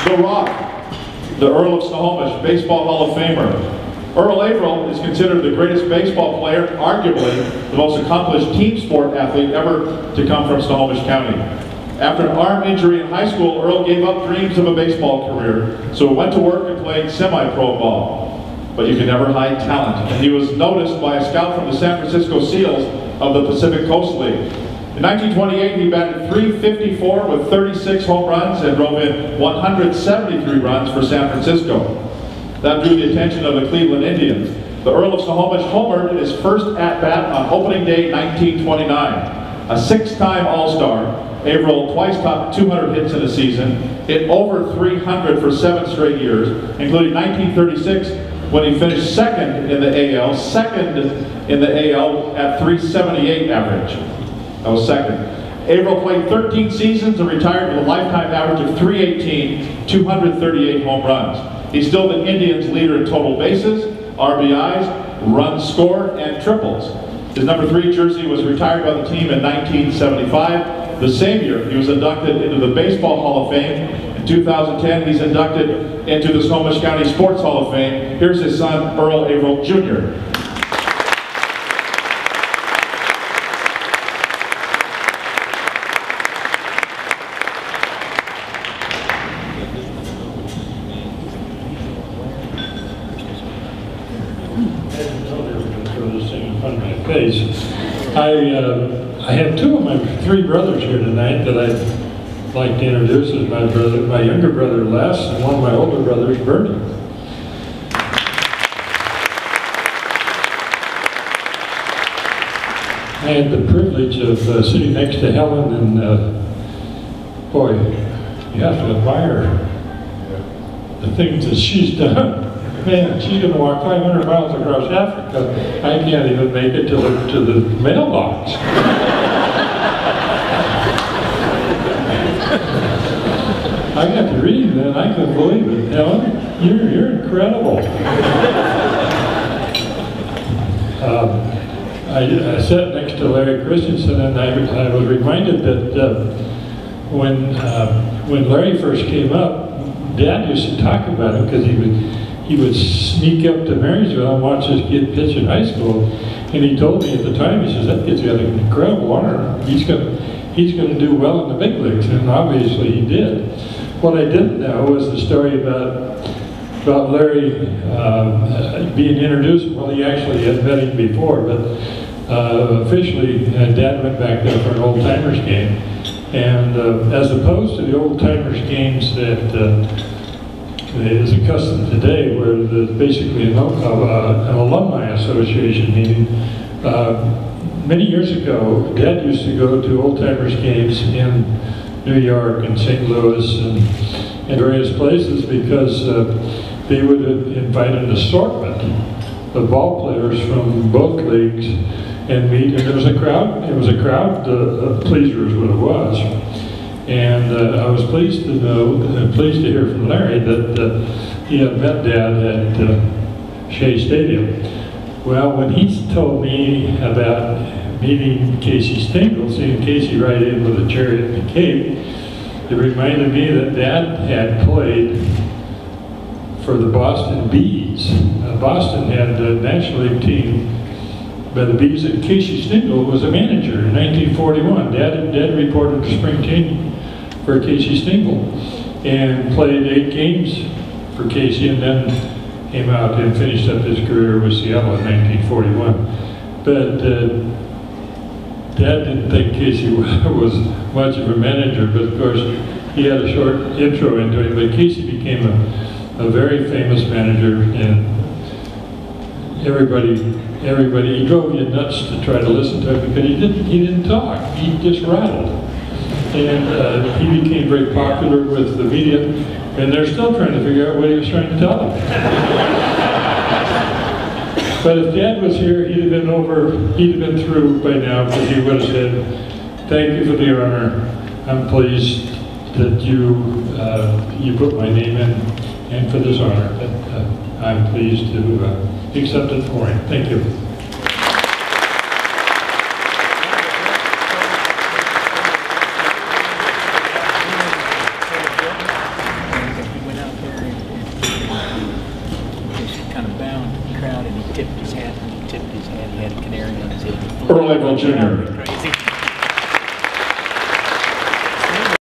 The Rock, the Earl of Snohomish, Baseball Hall of Famer. Earl Averill is considered the greatest baseball player, arguably the most accomplished team sport athlete ever to come from Snohomish County. After an arm injury in high school, Earl gave up dreams of a baseball career, so he went to work and played semi-pro ball. But you can never hide talent, and he was noticed by a scout from the San Francisco Seals of the Pacific Coast League. In 1928, he batted .354 with 36 home runs and drove in 173 runs for San Francisco. That drew the attention of the Cleveland Indians. The Earl of Snohomish homered his first at-bat on opening day 1929. A six-time All-Star, Averill twice topped 200 hits in a season, hit over 300 for 7 straight years, including 1936 when he finished second in the AL at .378 average. That was second. Averill played 13 seasons and retired with a lifetime average of .318, 238 home runs. He's still the Indians' leader in total bases, RBIs, runs scored, and triples. His number 3 jersey was retired by the team in 1975. The same year, he was inducted into the Baseball Hall of Fame. In 2010, he's inducted into the Snohomish County Sports Hall of Fame. Here's his son, Earl Averill Jr. I have 2 of my 3 brothers here tonight that I'd like to introduce as my younger brother Les, and one of my older brothers, Bernie. I had the privilege of sitting next to Helen, and boy, you have to admire the things that she's done. Man, she's going to walk 500 miles across Africa. I can't even make it to the mailbox. I got to read that. I couldn't believe it. Helen, you're incredible. I sat next to Larry Christensen, and I was reminded that when Larry first came up, Dad used to talk about him because he would sneak up to Marysville and watch this kid pitch in high school, and he told me at the time, he says, that kid's got an incredible arm. He's going to do well in the big leagues, and obviously he did. What I didn't know was the story about Larry being introduced. Well, he actually had met him before, but officially, Dad went back there for an old-timers game, and as opposed to the old-timers games that is accustomed today, where there's basically an alumni association meeting. Many years ago, Dad used to go to old-timers games in New York and St. Louis and various places because they would invite an assortment of ball players from both leagues and meet, and there was a crowd. It was a crowd pleaser is what it was. And I was pleased to hear from Larry that he had met Dad at Shea Stadium. Well, when he told me about meeting Casey Stengel, seeing Casey ride in with a chariot and a cape, it reminded me that Dad had played for the Boston Bees. Boston had a National League team by the Bees, and Casey Stengel was a manager in 1941. Dad reported to spring training for Casey Stengel and played 8 games for Casey, and then came out and finished up his career with Seattle in 1941. But Dad didn't think Casey was much of a manager, but of course he had a short intro into him. But Casey became a very famous manager, and everybody, he drove you nuts to try to listen to him because he didn't talk, he just rattled. And he became very popular with the media, and they're still trying to figure out what he was trying to tell them. But if Dad was here, he'd have been through by now, because he would have said, thank you for the honor. I'm pleased that you put my name in, and for this honor, that I'm pleased to accept it for him. Thank you. and he had a canary on his head. Earl Averill Jr. Crazy.